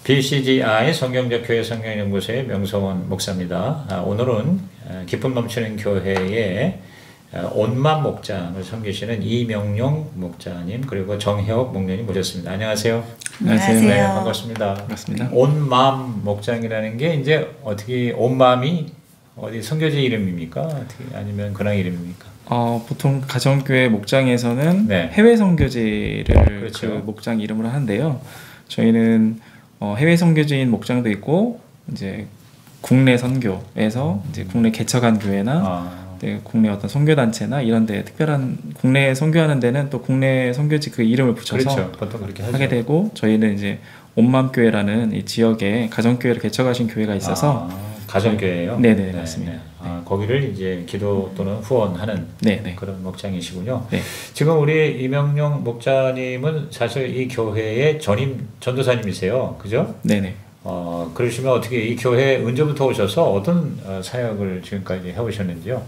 BCGI 성경적 교회 성경연구소의 명성원 목사입니다. 오늘은 기쁨 넘치는 교회의 온맘 목장을 섬기시는 이명용 목자님 그리고 정혜옥 목련님 모셨습니다. 안녕하세요. 안녕하세요. 네, 반갑습니다. 반갑습니다. 온맘 목장이라는 게 이제 어떻게 온맘이 어디 선교지 이름입니까? 어떻게 아니면 근황 이름입니까? 보통 가정교회 목장에서는 네. 해외 선교지를 그렇죠. 그 목장 이름으로 하는데요. 저희는 해외 선교지인 목장도 있고 이제 국내 선교에서 이제 국내 개척한 교회나 국내 어떤 선교단체나 이런 데 특별한 국내 선교하는 데는 또 국내 선교지 그 이름을 붙여서 그렇죠. 보통 그렇게 하죠. 하게 되고 저희는 이제 온맘교회라는 이 지역에 가정교회를 개척하신 교회가 있어서 가정교회예요? 네네 맞습니다. 거기를 이제 기도 또는 후원하는 네네. 그런 목장이시군요. 네. 지금 우리 이명용 목자님은 사실 이 교회의 전도사님이세요, 그죠? 네네. 그러시면 어떻게 이 교회에 언제부터 오셔서 어떤 사역을 지금까지 해오셨는지요?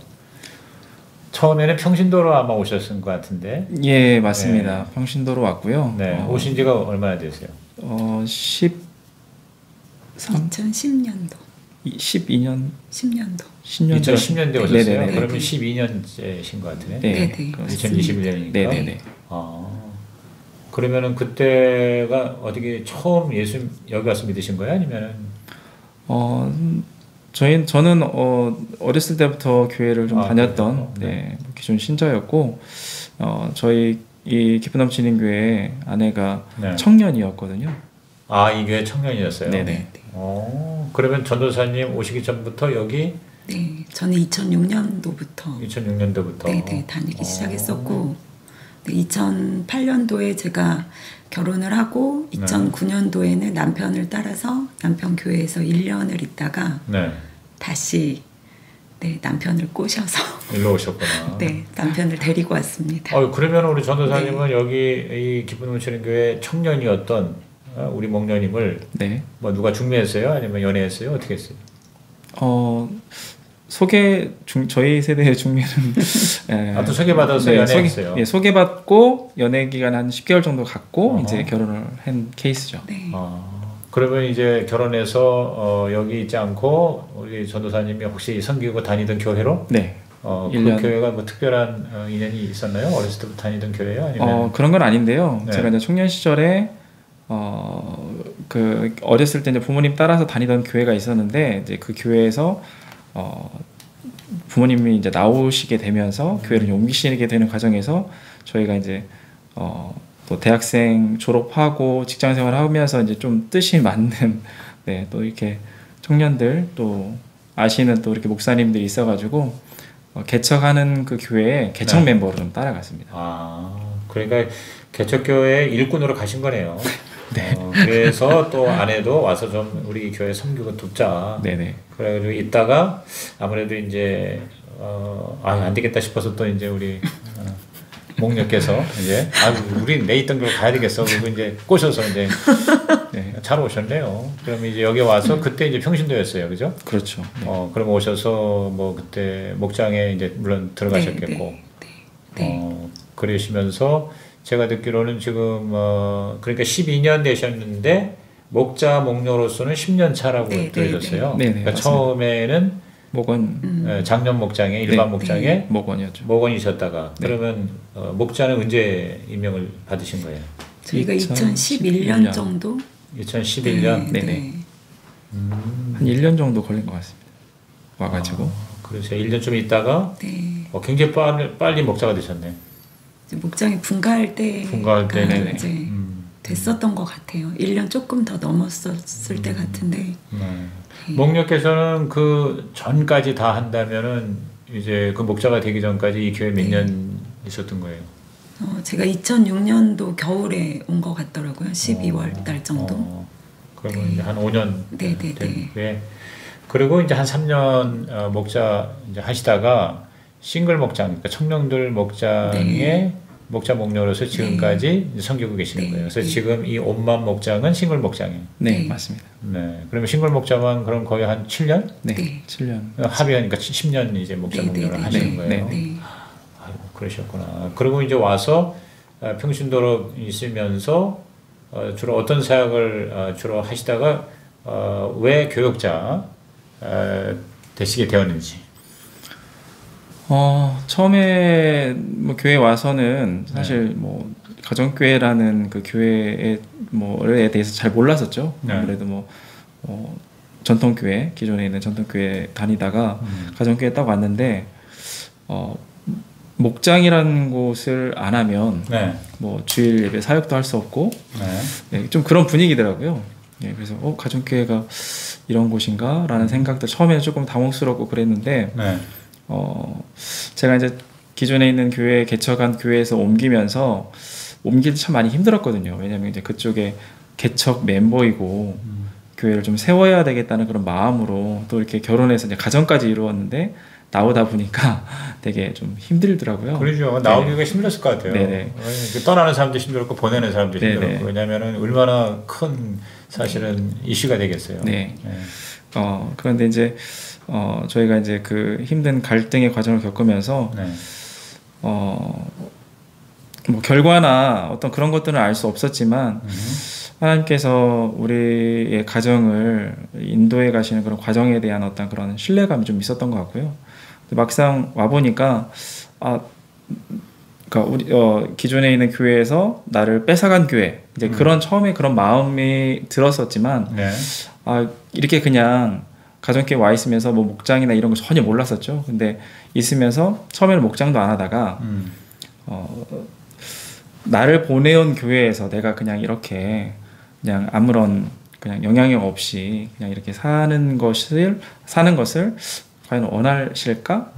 처음에는 평신도로 아마 오셨을 것 같은데. 예, 맞습니다. 평신도로 왔고요. 네, 오신 지가 얼마나 되세요? 2010년도. 10년도. 2010년대 오셨어요? 네네네. 그러면 12년째신 것 같으네. 네, 2021년이니까. 네네네. 그러면은 그때가 어떻게 처음 예수 여기 와서 믿으신 거예요? 아니면은? 저는 어렸을 때부터 교회를 좀 다녔던 네. 기존 신자였고 저희 이 기쁨 넘치는 교회 아내가 청년이었거든요. 이 교회 청년이었어요? 네네. 그러면 전도사님 오시기 전부터 여기? 네, 저는 2006년도부터 네네 다니기 시작했었고 2008년도에 제가 결혼을 하고 2009년도에는 남편을 따라서 남편 교회에서 1년을 있다가 다시 남편을 꼬셔서 일로 오셨구나. 네, 남편을 데리고 왔습니다. 그러면 우리 전도사님은 여기 이 기쁨 넘치는 교회 청년이었던 우리 목녀님을 뭐 누가 중매했어요? 아니면 연애했어요? 어떻게 했어요? 저희 세대의 중매는 또 소개받아서 연애했어요? 소개받고 연애 기간 한 10개월 정도 갖고 이제 결혼을 한 케이스죠. 네. 그러면 이제 결혼해서 여기 있지 않고 우리 전도사님이 혹시 섬기고 다니던 교회로? 네. 그 교회가 뭐 특별한 인연이 있었나요? 어렸을 때부터 다니던 교회요? 아니면? 그런 건 아닌데요. 제가 이제 청년 시절에 그 어렸을 때 이제 부모님 따라서 다니던 교회가 있었는데 이제 그 교회에서 부모님이 이제 나오시게 되면서 교회를 옮기시게 되는 과정에서 저희가 이제 또 대학생 졸업하고 직장 생활하면서 이제 좀 뜻이 맞는 또 이렇게 청년들 또 아시는 또 이렇게 목사님들이 있어가지고 개척하는 그 교회에 개척 멤버로 좀 따라갔습니다. 그러니까 개척교회 일꾼으로 가신 거네요. 그래서 또 아내도 와서 좀 우리 교회 섬기고 돕자. 네네. 그래가지고 있다가 아무래도 이제 안 되겠다 싶어서 또 이제 우리 목녀께서 이제 우리 내 있던 걸 가야 되겠어. 그리고 이제 꼬셔서 이제 잘 오셨네요. 그러면 이제 여기 와서 그때 이제 평신도였어요, 그죠? 그렇죠. 그럼 오셔서 뭐 그때 목장에 이제 물론 들어가셨겠고, 그러시면서. 제가 듣기로는 지금 그러니까 12년 되셨는데 목자 목녀로서는 10년 차라고 들으셨어요. 그러니까 처음에는 장년 목장에 일반 목장에 목원이셨다가 그러면 목자는 언제 임명을 받으신 거예요? 저희가 2011년 정도. 2011년. 네네. 한 1년 정도 걸린 것 같습니다. 와가지고. 그래서 1년 좀 있다가 굉장히 빨리 목자가 되셨네. 목장이 분가할 때가 이제 됐었던 것 같아요. 1년 조금 더 넘었을 때 같은데. 목녀께서는 그 전까지 다 한다면은 이제 그 목자가 되기 전까지 이 교회 몇 년 있었던 거예요? 제가 2006년도 겨울에 온 것 같더라고요. 12월 달 정도. 그러면 이제 한 5년 된 후에 그리고 이제 한 3년 목자 이제 하시다가 싱글 목장, 그러니까 청년들 목장의 목자 목녀로서 지금까지 섬기고 계시는 거예요. 그래서 지금 이 온맘 목장은 싱글 목장이에요. 네, 맞습니다. 그러면 싱글 목장은 그럼 거의 한 7년? 네, 7년. 합의하니까 10년 이제 목자 목녀를 하시는 거예요. 아이고, 그러셨구나. 그리고 이제 와서 평신도로 있으면서 주로 어떤 사역을 주로 하시다가 왜 교역자 되시게 되었는지. 처음에 뭐 교회 와서는 사실 네. 뭐 가정교회라는 그 교회에 뭐에 대해서 잘 몰랐었죠. 네. 아무래도 뭐 전통교회, 기존에 있는 전통교회 다니다가 가정교회 딱 왔는데 목장이라는 곳을 안 하면 네. 뭐 주일 예배 사역도 할 수 없고 네. 네, 좀 그런 분위기더라고요. 예, 그래서 가정교회가 이런 곳인가라는 생각도 처음에는 조금 당혹스럽고 그랬는데 네. 제가 이제 기존에 있는 교회 개척한 교회에서 옮기면서 옮길 때 참 많이 힘들었거든요. 왜냐하면 이제 그쪽에 개척 멤버이고 교회를 좀 세워야 되겠다는 그런 마음으로 또 이렇게 결혼해서 이제 가정까지 이루었는데 나오다 보니까 되게 좀 힘들더라고요. 그러죠. 나오기가 네. 힘들었을 것 같아요. 네네. 떠나는 사람도 힘들었고 보내는 사람도 네네. 힘들었고 왜냐하면 얼마나 큰 사실은 이슈가 되겠어요. 네. 네. 그런데 이제 저희가 이제 그 힘든 갈등의 과정을 겪으면서 네. 뭐 결과나 어떤 그런 것들은 알 수 없었지만 하나님께서 우리의 가정을 인도해 가시는 그런 과정에 대한 어떤 그런 신뢰감이 좀 있었던 것 같고요. 막상 와 보니까 그러니까 우리 기존에 있는 교회에서 나를 뺏어간 교회 이제 그런 처음에 그런 마음이 들었었지만 네. 이렇게 그냥 가정교회 와 있으면서 뭐 목장이나 이런 거 전혀 몰랐었죠. 근데 있으면서 처음에는 목장도 안 하다가 나를 보내온 교회에서 내가 그냥 이렇게 그냥 아무런 그냥 영향력 없이 그냥 이렇게 사는 것을 과연 원하실까?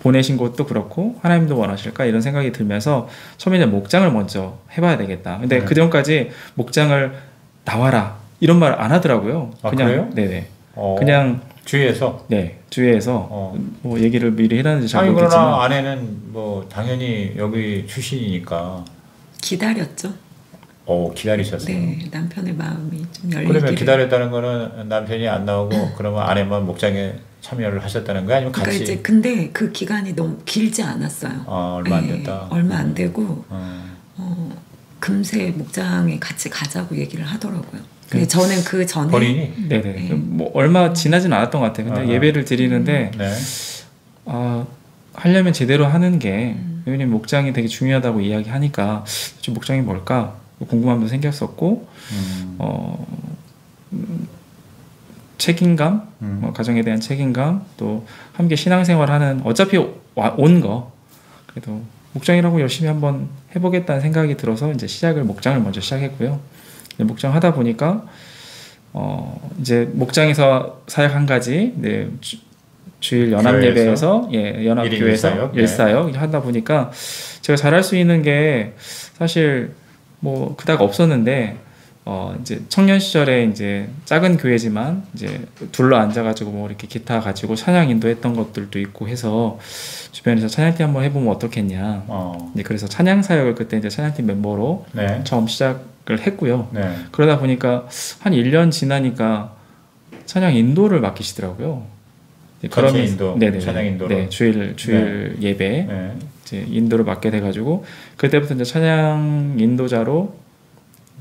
보내신 것도 그렇고 하나님도 원하실까? 이런 생각이 들면서 처음에는 목장을 먼저 해봐야 되겠다. 근데 그 전까지 목장을 나와라 이런 말 안 하더라고요. 그냥 그래요? 네네. 그냥 주위에서 주위에서 뭐 얘기를 미리 해놨는지 잘 모르겠지만 그러나 아내는 뭐 당연히 여기 출신이니까 기다렸죠. 기다리셨어요. 네, 남편의 마음이 좀 열리기를. 그러면 기다렸다는 거는 남편이 안 나오고 그러면 아내만 목장에 참여를 하셨다는 거야? 아니면 같이? 그러니까 이제 근데 그 기간이 너무 길지 않았어요. 얼마 안 됐다. 얼마 안 되고 금세 목장에 같이 가자고 얘기를 하더라고요. 근데 저는 그 전에 본인이? 네네. 네. 뭐 얼마 지나진 않았던 것 같아요. 근데 예배를 드리는데 네. 하려면 제대로 하는 게 왜냐면 목장이 되게 중요하다고 이야기하니까 좀 목장이 뭘까 궁금함도 생겼었고 책임감, 가정에 대한 책임감, 또 함께 신앙생활하는 어차피 온 거 그래도 목장이라고 열심히 한번 해보겠다는 생각이 들어서 이제 목장을 먼저 시작했고요. 목장 하다 보니까 이제 목장에서 사역 한 가지, 네, 주일 연합 예배에서 연합교회에서 일사역 하다 보니까 제가 잘할 수 있는 게 사실 뭐 그닥 없었는데 이제 청년 시절에 이제 작은 교회지만 이제 둘러 앉아가지고 뭐 이렇게 기타 가지고 찬양 인도했던 것들도 있고 해서 주변에서 찬양팀 한번 해보면 어떻겠냐. 이제 그래서 찬양 사역을 그때 이제 찬양팀 멤버로 네. 처음 시작을 했고요. 네. 그러다 보니까 한 1년 지나니까 찬양 인도를 맡기시더라고요. 전체 인도, 네네, 찬양 인도로. 네, 주일 네. 예배 네. 이제 인도를 맡게 돼가지고 그때부터 이제 찬양 인도자로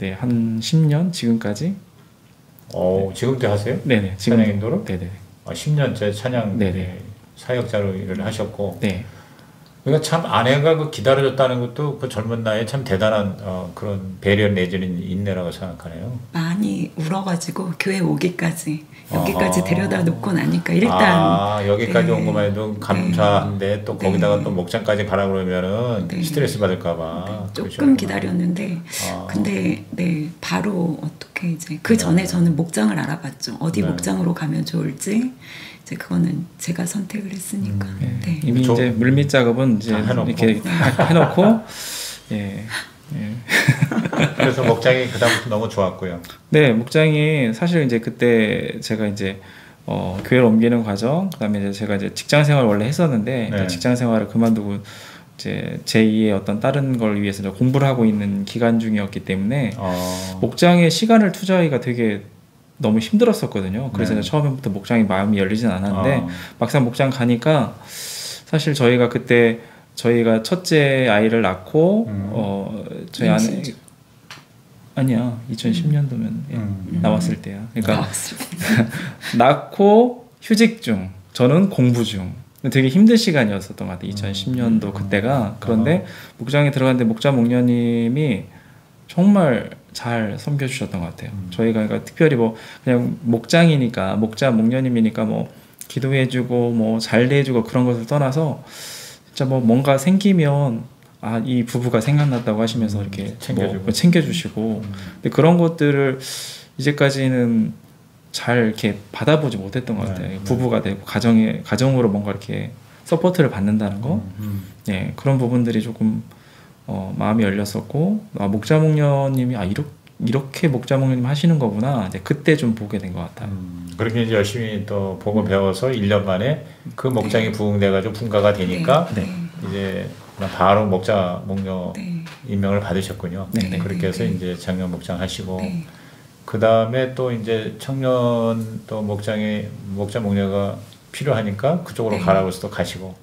네, 한 10년 지금까지. 지금도 하세요? 네네. 찬양 인도로? 네네. 10년째 찬양 네네. 사역자로 일을 하셨고. 네. 그러니까 참 아내가 그 기다려줬다는 것도 그 젊은 나이에 참 대단한 그런 배려 내지는 인내라고 생각하네요. 많이 울어가지고 교회 오기까지 여기까지 데려다 놓고 나니까 일단 여기까지 네. 온 것만 해도 감사한데 네. 또 거기다가 네. 또 목장까지 가라 그러면은 네. 스트레스 받을까봐 조금 기다렸는데 근데 네 바로 어떻게 이제 그 전에 저는 목장을 알아봤죠. 어디 목장으로 가면 좋을지 이제 그거는 제가 선택을 했으니까. 네. 이미 이제 물밑 작업은 이제 이렇게 해놓고 예. 그래서 목장이 그다음부터 너무 좋았고요. 네, 목장이 사실 이제 그때 제가 이제 교회를 옮기는 과정, 그다음에 이제 제가 이제 직장 생활을 원래 했었는데 네. 직장 생활을 그만두고 이제 제2의 어떤 다른 걸 위해서 이제 공부를 하고 있는 기간 중이었기 때문에 목장에 시간을 투자하기가 되게 너무 힘들었었거든요. 그래서 네. 처음부터 목장에 마음이 열리진 않았는데 막상 목장 가니까 사실 저희가 그때 저희가 첫째 아이를 낳고 저희 아내 아니야. 2010년도면 나왔을 때야. 그러니까 나왔을 때. 낳고 휴직 중, 저는 공부 중. 되게 힘든 시간이었었던 것 같아요. 2010년도 그때가. 그런데 목장에 들어갔는데 목자 목녀님이 정말 잘 섬겨주셨던 것 같아요. 저희가 그러니까 특별히 뭐 그냥 목장이니까 목자 목녀님이니까 뭐 기도해주고 뭐 잘 대해주고 그런 것을 떠나서 진짜 뭐 뭔가 생기면 이 부부가 생각났다고 하시면서 이렇게 챙겨주고, 챙겨주시고 근데 그런 것들을 이제까지는 잘 이렇게 받아보지 못했던 것 같아요. 부부가 되고 가정으로 뭔가 이렇게 서포트를 받는다는 거, 예, 그런 부분들이 조금 마음이 열렸었고, 목자 목녀님이 이렇게 목자 목녀님 하시는 거구나. 이제 그때 좀 보게 된 것 같아요. 그렇게 이제 열심히 또 보고 배워서 1년 만에 그 목장이 부흥돼가지고 분가가 되니까 이제 바로 목자 목녀 임명을 받으셨군요. 그렇게 해서 이제 작년 목장 하시고. 그 다음에 또 이제 청년 또 목자 목녀가 필요하니까 그쪽으로 가라고 해서 또 가시고.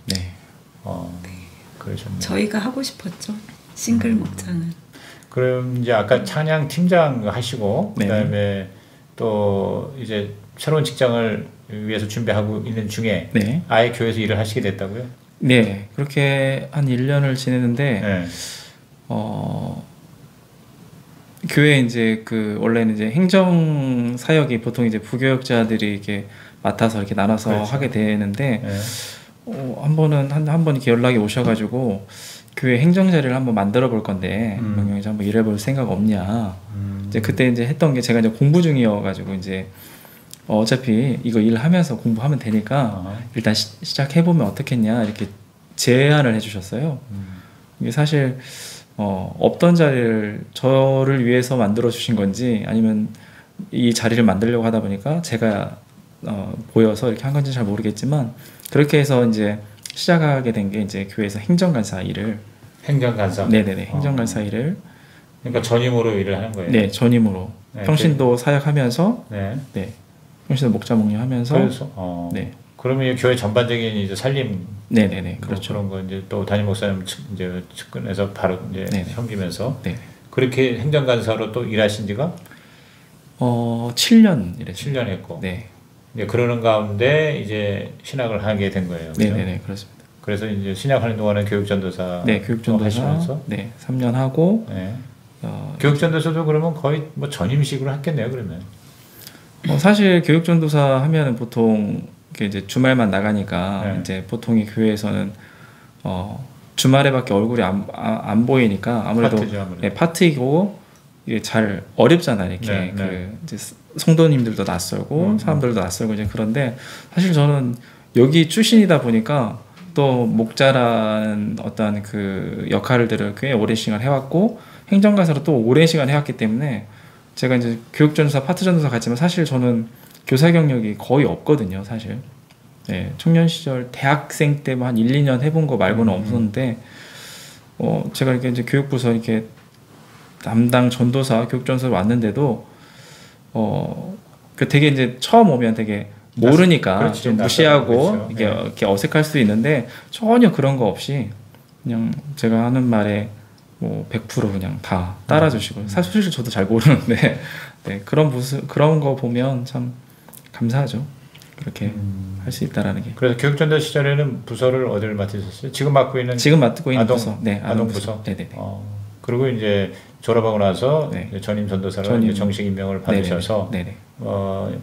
그러셨네요. 저희가 하고 싶었죠. 싱글 목장은. 그럼 이제 아까 찬양 팀장 하시고 그다음에 또 이제 새로운 직장을 위해서 준비하고 있는 중에 아예 교회에서 일을 하시게 됐다고요? 네, 그렇게 한 1년을 지냈는데 교회 이제 그 원래는 이제 행정 사역이 보통 이제 부교역자들이 이렇게 맡아서 이렇게 나눠서 하게 되는데 한 번 이렇게 연락이 오셔가지고 교회 행정 자리를 한번 만들어 볼 건데 명령에서 한번 일해볼 생각 없냐. 이제 그때 이제 했던 게 제가 이제 공부 중이어가지고 이제 어차피 이거 일하면서 공부하면 되니까 일단 시작해 보면 어떻겠냐 이렇게 제안을 해주셨어요. 이게 사실 없던 자리를 저를 위해서 만들어 주신 건지 아니면 이 자리를 만들려고 하다 보니까 제가 보여서 이렇게 한 건지 잘 모르겠지만 그렇게 해서 이제 시작하게 된 게 이제 교회에서 행정간사 일을 행정간사 네네네 행정간사 일을 그러니까 전임으로 일을 하는 거예요. 네 전임으로 평신도 사역하면서 평신도 목자 목녀 하면서 그래서 그러면 교회 전반적인 이제 살림 네네네 그렇죠. 그런 거 이제 또 담임 목사님 이제 측근에서 바로 이제 섬기면서 그렇게 행정간사로 또 일하신 지가 7년 일했어요. 7년 했고 그러는 가운데 이제 신학을 하게 된 거예요. 네네네 그렇습니다. 그래서 이제 신학하는 동안은 교육전도사 교육전도사 하시면서 3년 하고 교육전도사도 그러면 거의 뭐 전임식으로 했겠네요. 그러면 사실 교육전도사 하면은 보통 이제 주말만 나가니까 이제 보통 이 교회에서는 주말에밖에 얼굴이 안 보이니까 아무래도 파트이고 이게 잘 어렵잖아요. 이렇게 이제 성도님들도 낯설고 사람들도 낯설고 이제 그런데 사실 저는 여기 출신이다 보니까 또 목자라는 어떤 그 역할들을 꽤 오랜 시간 해왔고 행정가사로 또 오랜 시간 해왔기 때문에 제가 이제 교육전도사, 파트전도사 갔지만 사실 저는 교사 경력이 거의 없거든요, 사실. 청년 시절 대학생 때만 한 1, 2년 해본 거 말고는 없었는데, 제가 이렇게 이제 교육부서 이렇게 담당 전도사, 교육전도사 왔는데도, 그 되게 이제 처음 오면 되게 모르니까 좀 무시하고 이렇게 어색할 수도 있는데 전혀 그런 거 없이 그냥 제가 하는 말에 뭐 100% 그냥 다 따라주시고 사실 저도 잘 모르는데 그런 거 보면 참 감사하죠. 그렇게 할 수 있다라는 게. 그래서 교육전도 시절에는 부서를 어디를 맡으셨어요? 지금 맡고 있는 부서. 아동 부서. 네네네. 그리고 이제 졸업하고 나서 전임 전도사로 정식 임명을 받으셔서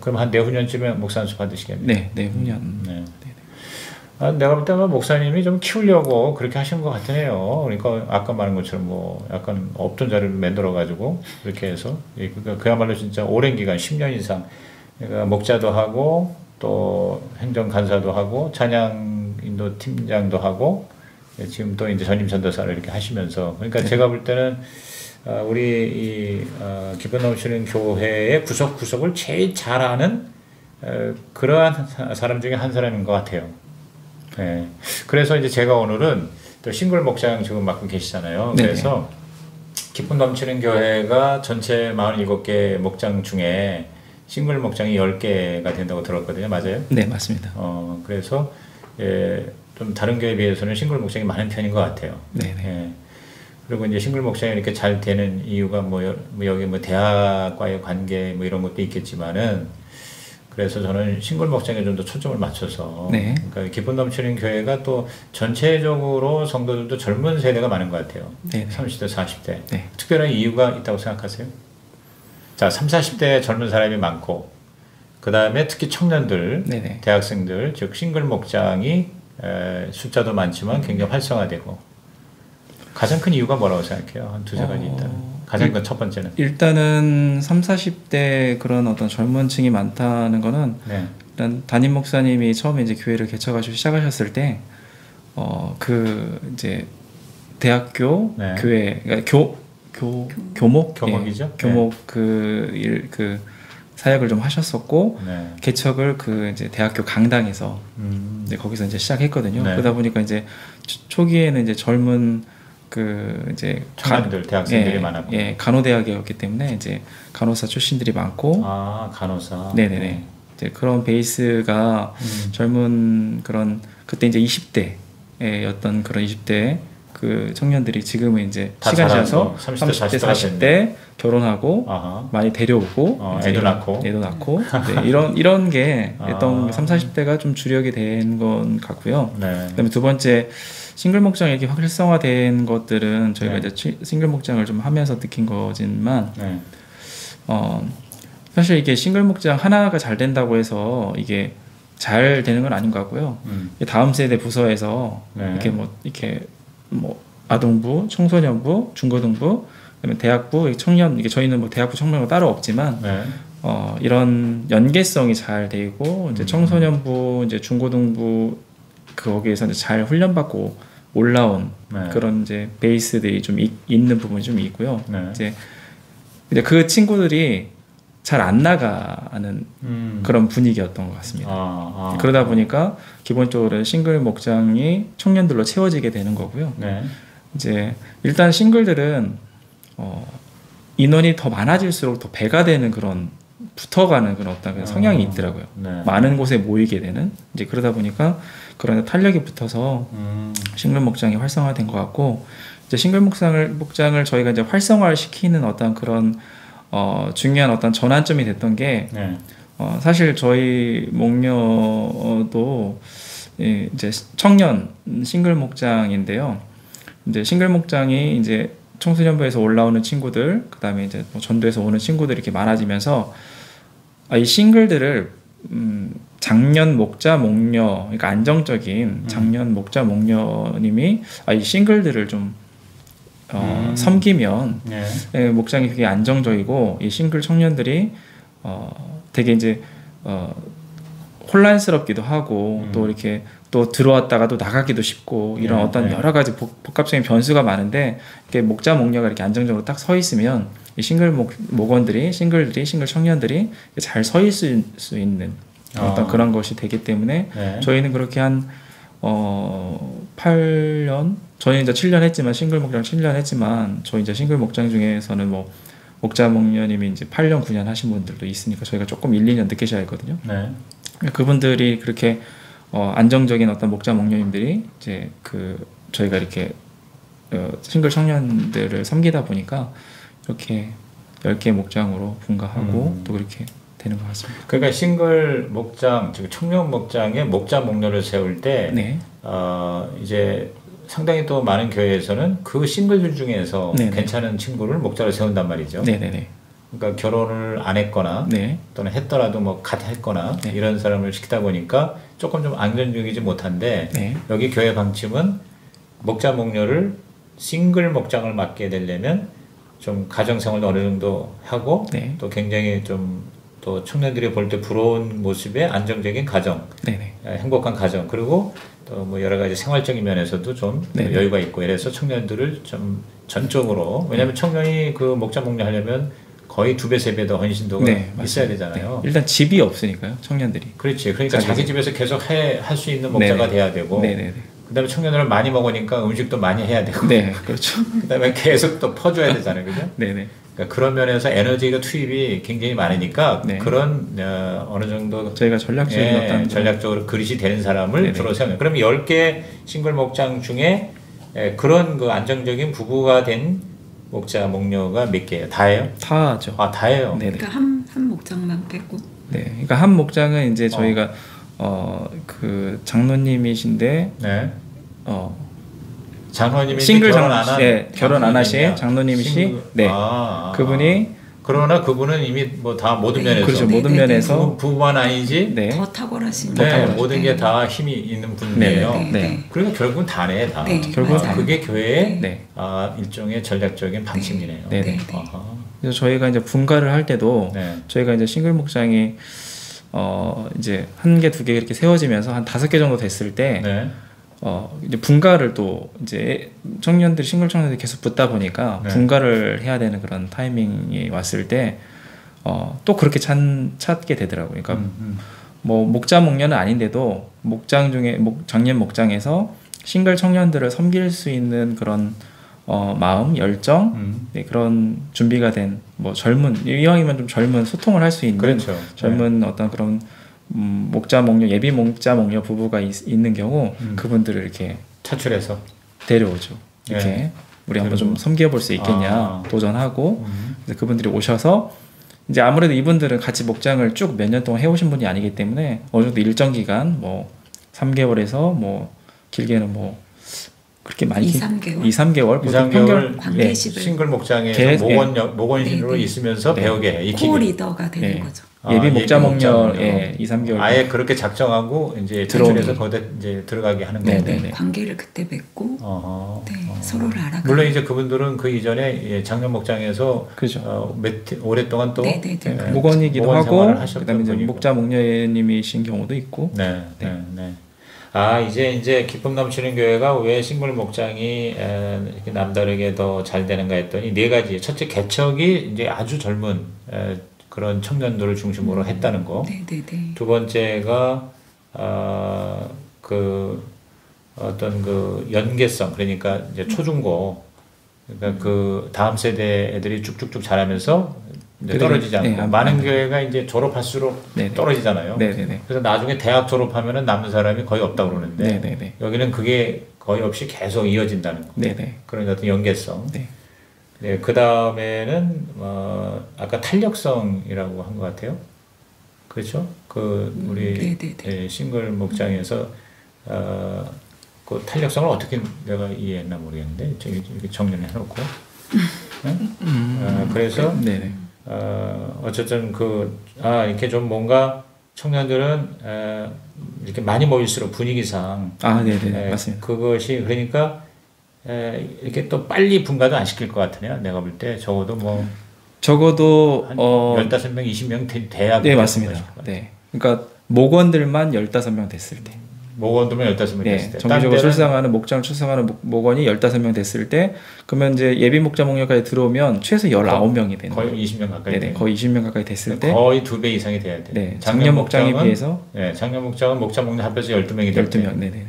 그럼 한 내후년쯤에 목사 안수 받으시겠네요. 네, 내후년. 내가 볼 때는 목사님이 좀 키우려고 그렇게 하신 것 같으네요. 그러니까 아까 말한 것처럼 뭐 약간 없던 자리를 만들어 가지고 그렇게 해서 그러니까 그야말로 진짜 오랜 기간 10년 이상 그러니까 목자도 하고 또 행정 간사도 하고 찬양 인도 팀장도 하고 지금 또 이제 전임 전도사를 이렇게 하시면서 그러니까 제가 볼 때는 우리 이 기쁨 넘치는 교회의 구석구석을 제일 잘 아는 그러한 사람 중에 한 사람인 것 같아요. 그래서 이제 제가 오늘은 또 싱글 목장 지금 맡고 계시잖아요. 그래서 기쁨 넘치는 교회가 전체 47개 목장 중에 싱글 목장이 10개가 된다고 들었거든요. 맞아요? 네, 맞습니다. 그래서 좀 다른 교회에 비해서는 싱글 목장이 많은 편인 것 같아요. 그리고 이제 싱글 목장이 이렇게 잘 되는 이유가 여기 대학과의 관계 이런 것도 있겠지만은 그래서 저는 싱글 목장에 좀 더 초점을 맞춰서 네. 그러니까 기쁨 넘치는 교회가 또 전체적으로 성도들도 젊은 세대가 많은 것 같아요. 네. 30대, 40대. 네. 특별한 이유가 있다고 생각하세요? 자, 30, 40대 젊은 사람이 많고 그 다음에 특히 청년들, 네네. 대학생들, 즉 싱글 목장이 숫자도 많지만 굉장히 활성화되고 가장 큰 이유가 뭐라고 생각해요? 한 두세 가지 있다. 가장 큰 첫 번째는 일단은 30, 40대 그런 어떤 젊은 층이 많다는 거는 네. 일단 담임 목사님이 처음에 이제 교회를 개척하시고 시작하셨을 때 그 이제 대학교 네. 교회 그러니까 교목 교목이죠. 예, 교목 그 사역을 좀 하셨었고 네. 개척을 그 이제 대학교 강당에서 이제 거기서 이제 시작했거든요. 네. 그러다 보니까 이제 초기에는 이제 젊은 그 이제 청년들, 대학생들이 많았고, 간호대학이었기 때문에 이제 간호사 출신들이 많고, 간호사, 네네네, 이제 그런 베이스가 젊은 그런 그때 이제 20대였던 그런 20대 그 청년들이 지금은 이제 시간이 지나서 30대, 40대 결혼하고 많이 데려오고 애도 낳고 네, 이런 게 어떤 30, 40대가 좀 주력이 된 건 같고요. 네. 그다음에 두 번째 싱글 목장이 이렇게 활성화된 것들은 저희가 네. 이제 싱글 목장을 좀 하면서 느낀 거지만 네. 사실 이게 싱글 목장 하나가 잘 된다고 해서 이게 잘 되는 건 아닌 것 같고요. 다음 세대 부서에서 네. 이렇게 뭐 아동부, 청소년부, 중고등부, 그다음에 대학부, 청년 이게 저희는 뭐 대학부, 청년부 따로 없지만 네. 이런 연계성이 잘 되고 이제 청소년부, 이제 중고등부 거기에서 이제 잘 훈련받고 올라온 네. 그런 이제 베이스들이 좀 있는 부분이 좀 있고요. 네. 이제 그 친구들이 잘 안 나가는 그런 분위기였던 것 같습니다. 그러다 보니까 기본적으로 싱글 목장이 청년들로 채워지게 되는 거고요. 네. 이제 일단 싱글들은 인원이 더 많아질수록 더 배가 되는 그런 붙어가는 그런 어떤 성향이 있더라고요. 네. 많은 곳에 모이게 되는 이제 그러다 보니까 그런 탄력이 붙어서 싱글 목장이 활성화된 것 같고 이제 싱글 목장을 저희가 이제 활성화를 시키는 어떤 그런 중요한 어떤 전환점이 됐던 게 네. 사실 저희 목녀도 이제 청년 싱글 목장인데요. 이제 싱글 목장이 이제 청소년부에서 올라오는 친구들, 그다음에 이제 뭐 전도에서 오는 친구들이 이렇게 많아지면서 이 싱글들을 장년 목자 목녀, 그러니까 안정적인 장년 목자 목녀님이 이 싱글들을 좀 섬기면 네. 목장이 되게 안정적이고 이 싱글 청년들이 되게 이제 혼란스럽기도 하고 또 이렇게 또 들어왔다가 또 나가기도 쉽고 이런 어떤 여러 가지 복합적인 변수가 많은데 이렇게 목자 목녀가 이렇게 안정적으로 딱 서 있으면 이 싱글 목원들이 싱글 청년들이 잘 서 있을 수 있는 어떤 그런 것이 되기 때문에 네. 저희는 그렇게 한 8년 저희는 이제 7년 했지만 싱글 목장 7년 했지만 저희 이제 싱글 목장 중에서는 뭐 목자 목녀님이 이제 8년 9년 하신 분들도 있으니까 저희가 조금 1, 2년 늦게 시작했거든요. 네. 그분들이 그렇게 안정적인 어떤 목자 목녀님들이 이제 저희가 이렇게 싱글 청년들을 섬기다 보니까 이렇게 10개 목장으로 분가하고 또 그렇게 되는 것 같습니다. 그러니까 싱글 목장, 즉 청년 목장에 목자 목녀를 세울 때 네. 이제 상당히 또 많은 교회에서는 그 싱글들 중에서 네네. 괜찮은 친구를 목자로 세운단 말이죠. 네네네. 그러니까 결혼을 안 했거나 네. 또는 했더라도 뭐 갓 했거나 네. 이런 사람을 시키다 보니까 조금 좀 안정적이지 못한데 네. 여기 교회 방침은 목자 목녀를 싱글 목장을 맡게 되려면 좀 가정생활도 어느 정도 하고 네. 또 굉장히 좀 또 청년들이 볼 때 부러운 모습의 안정적인 가정, 네네. 행복한 가정, 그리고 또 뭐 여러 가지 생활적인 면에서도 좀 네네. 여유가 있고 이래서 청년들을 좀 전적으로, 왜냐하면 청년이 그 목자 목녀 하려면 거의 2배, 3배 더 헌신도가 네, 있어야 되잖아요. 네. 일단 집이 없으니까요, 청년들이. 그렇지. 그러니까 자기 자기 집에서 계속 할 수 있는 목자가 네네. 돼야 되고, 네네네. 그다음에 청년들을 많이 먹으니까 음식도 많이 해야 되고, 네, 그렇죠. 그다음에 계속 또 퍼줘야 되잖아요, 그죠? 네네. 그러니까 그런 면에서 에너지가 투입이 굉장히 많으니까 네. 그런 어느 정도 저희가 전략적인 어떤 전략적으로 그릇이 되는 사람을 네네. 주로 세우면, 그럼 10개 싱글 목장 중에 그런 그 안정적인 부부가 된 목자 목녀가 몇 개예요? 다예요? 다죠. 아, 다예요. 네네. 그러니까 한 목장만 빼고. 네, 그러니까 한 목장은 이제 저희가 그 장로님이신데 네. 장로님이 싱글 결혼 안 한, 네, 결혼 안 하신 장로님이시, 네, 그분이 그러나 그분은 이미 뭐 다 모든 네, 면에서 그렇죠, 네, 모든 네, 면에서 부부만 아니지, 네, 더 탁월하신. 네, 모든 게 다 힘이 있는 분이에요. 네, 네, 네. 그러니까 결국은 다네, 다. 네, 결국은 맞아요. 그게 교회의 네. 일종의 전략적인 방침이네요. 네, 네, 네. 아하. 그래서 저희가 이제 분가를 할 때도 네. 저희가 이제 싱글 목장이 이제 한 개, 두 개 이렇게 세워지면서 한 5개 정도 됐을 때 네. 이제 분가를 또 이제 청년들이 싱글 청년들이 계속 붙다 보니까 네. 분가를 해야 되는 그런 타이밍이 왔을 때 또 그렇게 찾게 되더라고요. 그러니까 뭐 목자 목녀는 아닌데도 목장 중에 장년 목장에서 싱글 청년들을 섬길 수 있는 그런 마음, 열정, 네, 그런 준비가 된 뭐 젊은 이왕이면 좀 젊은 소통을 할 수 있는 그렇죠. 젊은 어떤 그런 목자 목녀 예비 목자 목녀 부부가 있는 경우 그분들을 이렇게 차출해서 데려오죠. 이렇게 네. 우리 한번 좀 섬겨볼 수 있겠냐 도전하고 그래서 그분들이 오셔서 이제 아무래도 이분들은 같이 목장을 쭉 몇 년 동안 해오신 분이 아니기 때문에 어느 정도 일정 기간 뭐 3개월에서 뭐 길게는 뭐 그렇게 많이 2-3개월? 2-3개월 2-3개월 관계십을 싱글 목장에서 목원신으로 네, 네. 있으면서 네. 배우게 익히기. 코-리더가 되는 네. 거죠. 예비 목자 목녀 목자 예, 2-3개월 아예 그렇게 작정하고 이제 차출해서 거기다 이제 들어가게 하는 네, 거예요. 네. 관계를 그때 맺고 네, 어허. 서로를 알아가는. 물론 이제 그분들은 그 이전에 장년 목장에서 그죠. 네, 오랫동안 네, 네. 예, 목원이기도 목원 하고 생활을 하셨던 그다음에 이제 분이고. 목자 목녀님이신 경우도 있고 네, 네, 네. 아 이제 기쁨 넘치는 교회가 왜 싱글 목장이 이렇게 남다르게 더 잘 되는가 했더니 네 가지. 첫째 개척이 이제 아주 젊은 그런 청년들을 중심으로 했다는 거. 네, 네, 네. 두 번째가 그 어떤 그 연계성 그러니까 이제 초중고 그러니까 그 다음 세대 애들이 쭉쭉쭉 자라면서 이제 떨어지지 않고 네, 많은 교회가 이제 졸업할수록 네, 네. 떨어지잖아요. 네, 네, 네. 그래서 나중에 대학 졸업하면은 남는 사람이 거의 없다고 그러는데 네, 네, 네. 여기는 그게 거의 없이 계속 이어진다는 거. 네, 네. 그런 어떤 연계성. 네. 네, 그 다음에는 아까 탄력성이라고 한 것 같아요. 그렇죠? 그 우리 네, 네, 네. 싱글 목장에서 그 탄력성을 어떻게 내가 이해했나 모르겠는데 이렇게 정리를 해놓고 네? 그래서 네, 네. 어쨌든 이렇게 좀 뭔가 청년들은 이렇게 많이 모일수록 분위기상 네, 네. 맞습니다. 그것이 그러니까 이렇게 또 빨리 분가도 안 시킬 것 같으네요. 내가 볼 때 적어도 뭐 적어도 한 15명, 20명 돼야 네, 맞습니다. 네. 그러니까 목원들만 15명 됐을 때. 목원들만 15명 네, 됐을 때. 정기적으로 출상하는 목장을 출상하는 목원이 15명 됐을 때 그러면 이제 예비 목자 목녀까지 들어오면 최소 19명이 되는 거의 20명 가까이. 네, 네. 거의 20명 가까이 됐을 때 거의 2배 이상이 돼야 돼. 네, 작년 목장에 비해서 작년 목장은 목자 목녀 합해서 12명이 될 12명. 네, 네.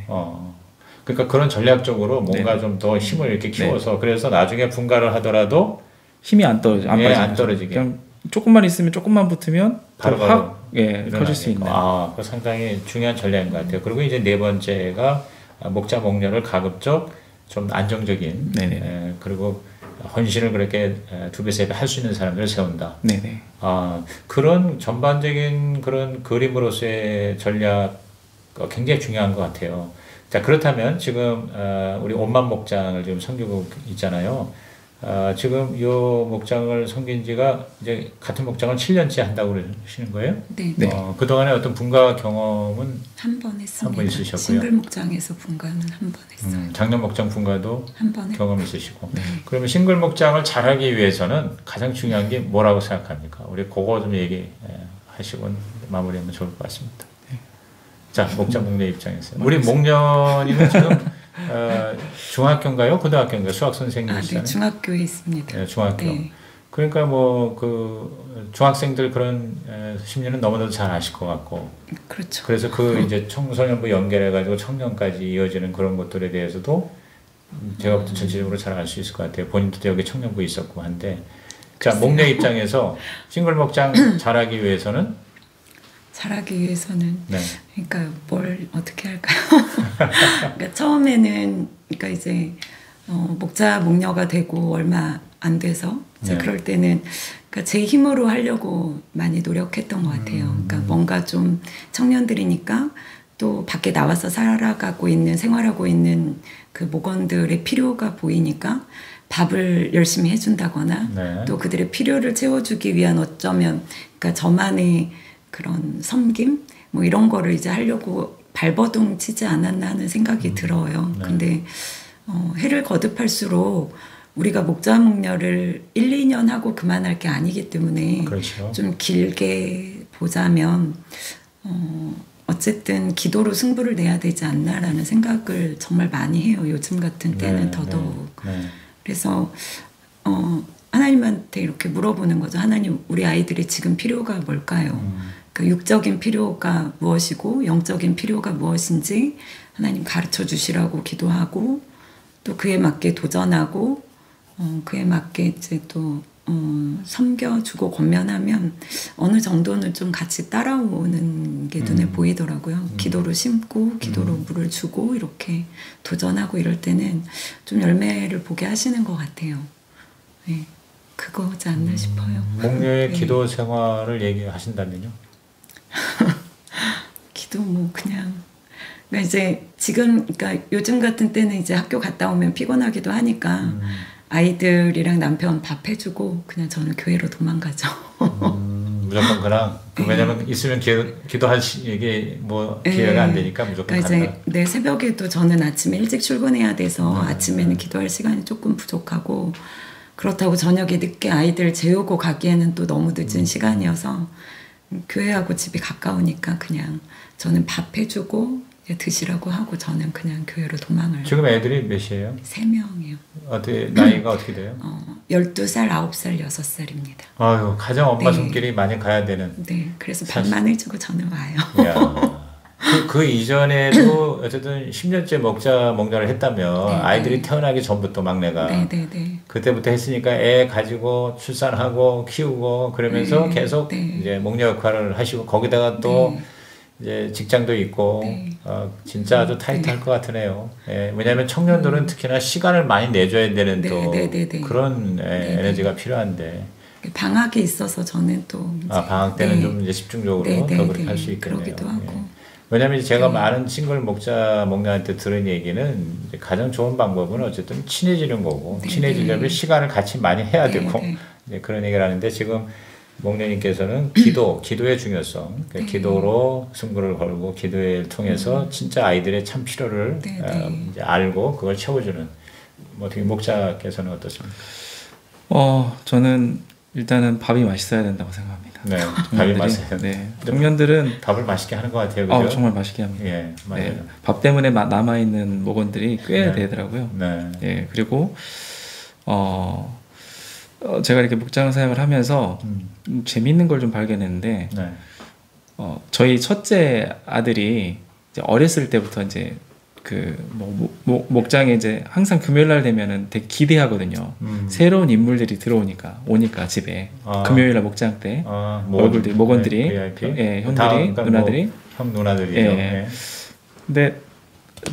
그러니까 그런 전략적으로 뭔가 네. 좀 더 힘을 이렇게 키워서 그래서 나중에 분가를 하더라도 힘이 안 떨어져. 안 떨어지게. 그냥 조금만 있으면 조금만 붙으면 바로 확 터질 수 있는. 그 상당히 중요한 전략인 것 같아요. 그리고 이제 네 번째가 목자 목녀를 가급적 좀 안정적인 그리고 헌신을 그렇게 2배, 3배 할 수 있는 사람들을 세운다. 네네. 그런 전반적인 그런 그림으로서의 전략 굉장히 중요한 것 같아요. 자, 그렇다면 지금 우리 온만 목장을 지금 섬기고 있잖아요. 지금 이 목장을 섬긴 지가 이제 같은 목장을 7년째 한다고 그러시는 거예요? 네. 네. 그동안에 어떤 분가 경험은 한 번 했습니다. 한 번 있으셨고요. 싱글 목장에서 분가는 한 번 했어요. 작년 목장 분가도 한 번 했고. 경험 있으시고. 그러면 싱글 목장을 잘하기 위해서는 가장 중요한 게 뭐라고 생각합니까? 우리 그거 좀 얘기하시고 마무리하면 좋을 것 같습니다. 자, 목자 목녀 입장에서 우리 목녀님은 지금 중학교인가요? 고등학교인가요? 수학 선생님이시잖아요. 네, 중학교에 있습니다. 네, 중학교. 네. 그러니까 뭐 그 중학생들 그런 심리는 너무나도 잘 아실 것 같고. 그렇죠. 그래서 이제 청소년부 연결해 가지고 청년까지 이어지는 그런 것들에 대해서도 제가 부터 전체적으로 잘 알 수 있을 것 같아요. 본인도 여기 청년부에 있었고 한데. 자, 목녀 입장에서 싱글 목장 잘하기 위해서는 잘하기 위해서는 네. 그러니까 뭘 어떻게 할까요? 그러니까 처음에는 그러니까 이제 목자 목녀가 되고 얼마 안 돼서 이제 그럴 때는 그러니까 제 힘으로 하려고 많이 노력했던 것 같아요. 그러니까 뭔가 좀 청년들이니까 또 밖에 나와서 살아가고 있는 생활하고 있는 그 목원들의 필요가 보이니까 밥을 열심히 해준다거나 네. 또 그들의 필요를 채워주기 위한 어쩌면 그러니까 저만의 그런 섬김 뭐 이런 거를 이제 하려고 발버둥 치지 않았나 하는 생각이 들어요. 네. 근데 해를 거듭할수록 우리가 목자 목녀를 1, 2년 하고 그만할 게 아니기 때문에 그렇죠. 좀 길게 보자면 어쨌든 기도로 승부를 내야 되지 않나라는 생각을 정말 많이 해요. 요즘 같은 때는 네, 더더욱. 네. 그래서 하나님한테 이렇게 물어보는 거죠. 하나님, 우리 아이들이 지금 필요가 뭘까요? 그 육적인 필요가 무엇이고 영적인 필요가 무엇인지 하나님 가르쳐 주시라고 기도하고 또 그에 맞게 도전하고 그에 맞게 이제 또 섬겨주고 권면하면 어느 정도는 좀 같이 따라오는 게 눈에 보이더라고요. 기도로 심고 기도로 물을 주고 이렇게 도전하고 이럴 때는 좀 열매를 보게 하시는 것 같아요. 네, 그거지 않나 싶어요. 목녀의 네. 기도 생활을 얘기하신다면요? 기도 뭐 그냥 그러니까 이제 지금 그러니까 요즘 같은 때는 이제 학교 갔다 오면 피곤하기도 하니까 아이들이랑 남편 밥 해주고 그냥 저는 교회로 도망가죠. 무조건 그냥 왜냐면 있으면 기도할 이게 뭐 기회가 안 되니까 무조건 그러니까 간다. 이제 네, 새벽에도 저는 아침에 일찍 출근해야 돼서 아침에는 기도할 시간이 조금 부족하고 그렇다고 저녁에 늦게 아이들 재우고 가기에는 또 너무 늦은 시간이어서 교회하고 집이 가까우니까 그냥 저는 밥 해주고 드시라고 하고 저는 그냥 교회로 도망을. 지금 애들이 몇이에요? 3명이요. 어떻게 나이가 어떻게 돼요? 12살, 9살, 6살입니다. 아유 가정 엄마 네. 손길이 많이 가야 되는. 네, 그래서 사실- 밥만 해주고 저는 와요. 야. 그 이전에도 어쨌든 10년째 목자를 했다면 네, 아이들이 네. 태어나기 전부터 막내가 네. 그때부터 했으니까 애 가지고 출산하고 키우고 그러면서 네, 계속 네. 이제 목녀 역할을 하시고 거기다가 또 네. 이제 직장도 있고 네. 진짜 아주 타이트할 것 같으네요. 예, 왜냐하면 청년들은 특히나 시간을 많이 내줘야 되는 네, 또 네, 네, 네. 그런 네. 에너지가 필요한데 방학이 있어서 저는 또 이제 방학 때는 네. 좀 이제 집중적으로 네, 네, 더 그렇게 네. 할 수 있겠네요. 그러기도 하고. 예. 왜냐하면 제가 네. 많은 싱글 목녀한테 들은 얘기는 이제 가장 좋은 방법은 어쨌든 친해지는 거고 네, 친해지려면 네. 시간을 같이 많이 해야 네, 되고 네. 이제 그런 얘기를 하는데 지금 목녀님께서는 기도의 중요성, 네. 기도로 승부를 걸고 기도를 통해서 진짜 아이들의 참 필요를 네, 네. 이제 알고 그걸 채워주는 뭐 어떻게 목자께서는 어떻습니까? 저는 일단은 밥이 맛있어야 된다고 생각합니다. 네, 밥이 청년들이, 맛있어요. 네, 청년들은 밥을 맛있게 하는 것 같아요, 그죠? 정말 맛있게 합니다. 예, 맞아요. 네, 밥 때문에 남아 있는 목원들이 꽤 네. 되더라고요. 네, 예, 그리고 제가 이렇게 목장 사역을 하면서 재밌는 걸 좀 발견했는데 네, 저희 첫째 아들이 이제 어렸을 때부터 이제 목장에 이제 항상 금요일 날 되면은 되게 기대하거든요. 새로운 인물들이 오니까 집에 금요일 날 목장 때 얼굴들이 목원들이 VIP? 예, 형들이 그러니까 누나들이 형 누나들이요. 예. 예. 근데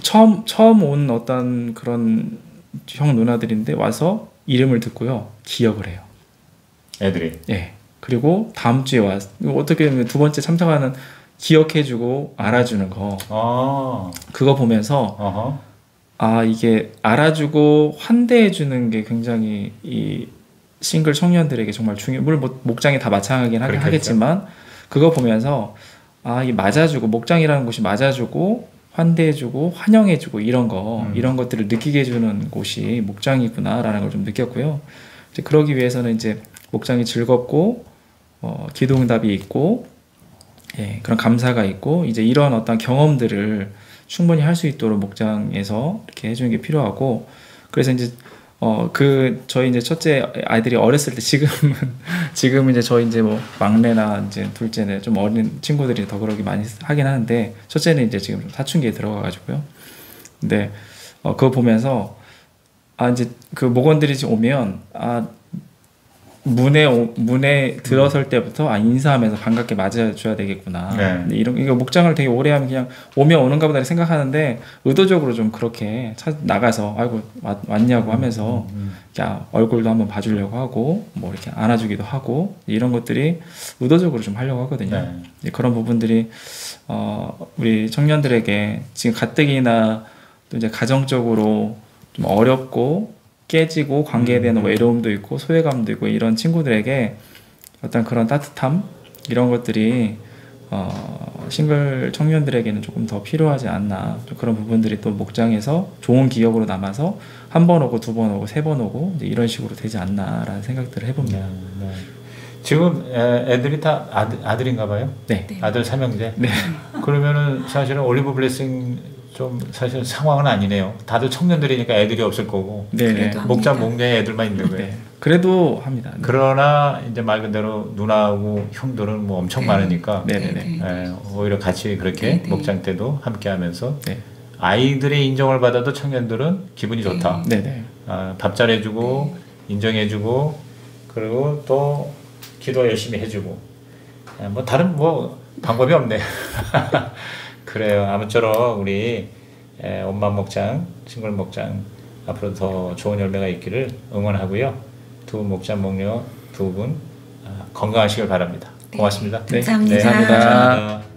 처음 온 어떤 그런 형 누나들인데 와서 이름을 듣고요 기억을 해요. 애들이. 예. 그리고 다음 주에 와서 어떻게 보면 두 번째 참석하는 기억해주고 알아주는 거 그거 보면서 이게 알아주고 환대해주는 게 굉장히 이 싱글 청년들에게 정말 물론 목장이 다 마찬가지긴 그렇겠죠. 하겠지만 그거 보면서 이 맞아주고 목장이라는 곳이 맞아주고 환대해주고 환영해주고 이런 것들을 느끼게 해주는 곳이 목장이구나라는 걸 좀 느꼈고요. 이제 그러기 위해서는 이제 목장이 즐겁고 기도응답이 있고 그런 감사가 있고 이제 이런 어떤 경험들을 충분히 할 수 있도록 목장에서 이렇게 해주는 게 필요하고 그래서 이제 저희 이제 첫째 아이들이 어렸을 때 지금은 이제 저희 이제 뭐 막내나 이제 둘째는 좀 어린 친구들이 더 그러기 많이 하긴 하는데 첫째는 이제 지금 좀 사춘기에 들어가가지고요. 근데 그거 보면서 이제 그 목원들이 오면 문에 들어설 때부터 인사하면서 반갑게 맞아줘야 되겠구나. 네. 근데 이거 목장을 되게 오래 하면 그냥 오면 오는가 보다 생각하는데 의도적으로 좀 그렇게 나가서 아이고 왔냐고 하면서 야, 얼굴도 한번 봐주려고 하고 뭐 이렇게 안아주기도 하고 이런 것들이 의도적으로 좀 하려고 하거든요. 네. 그런 부분들이 우리 청년들에게 지금 가뜩이나 또 이제 가정적으로 좀 어렵고 깨지고 관계에 대한 외로움도 있고 소외감도 있고 이런 친구들에게 어떤 그런 따뜻함 이런 것들이 싱글 청년들에게는 조금 더 필요하지 않나. 좀 그런 부분들이 또 목장에서 좋은 기억으로 남아서 한 번 오고 두 번 오고 세 번 오고 이제 이런 식으로 되지 않나라는 생각들을 해봅니다. 네. 지금 애들이 다 아들인가 봐요? 네. 아들 삼형제? 네. 그러면은 사실은 올리브 블레싱 좀 사실 상황은 아니네요. 다들 청년들이니까 애들이 없을 거고. 네. 목장 목녀의 애들만 있는 거예요. 네. 그래도 합니다. 네. 그러나 이제 말 그대로 누나하고 형들은 뭐 엄청 많으니까 네네네. 오히려 같이 그렇게 목장 때도 함께 하면서 네. 아이들의 인정을 받아도 청년들은 기분이 좋다. 네네. 밥 잘해주고 인정해주고 그리고 또 기도 열심히 해주고 뭐 다른 뭐 방법이 없네. 그래요. 아무쪼록 우리 엄마 목장, 싱글 목장 앞으로 더 좋은 열매가 있기를 응원하고요. 두 목장 목녀 두 분 건강하시길 바랍니다. 고맙습니다. 감사합니다. 네, 감사합니다.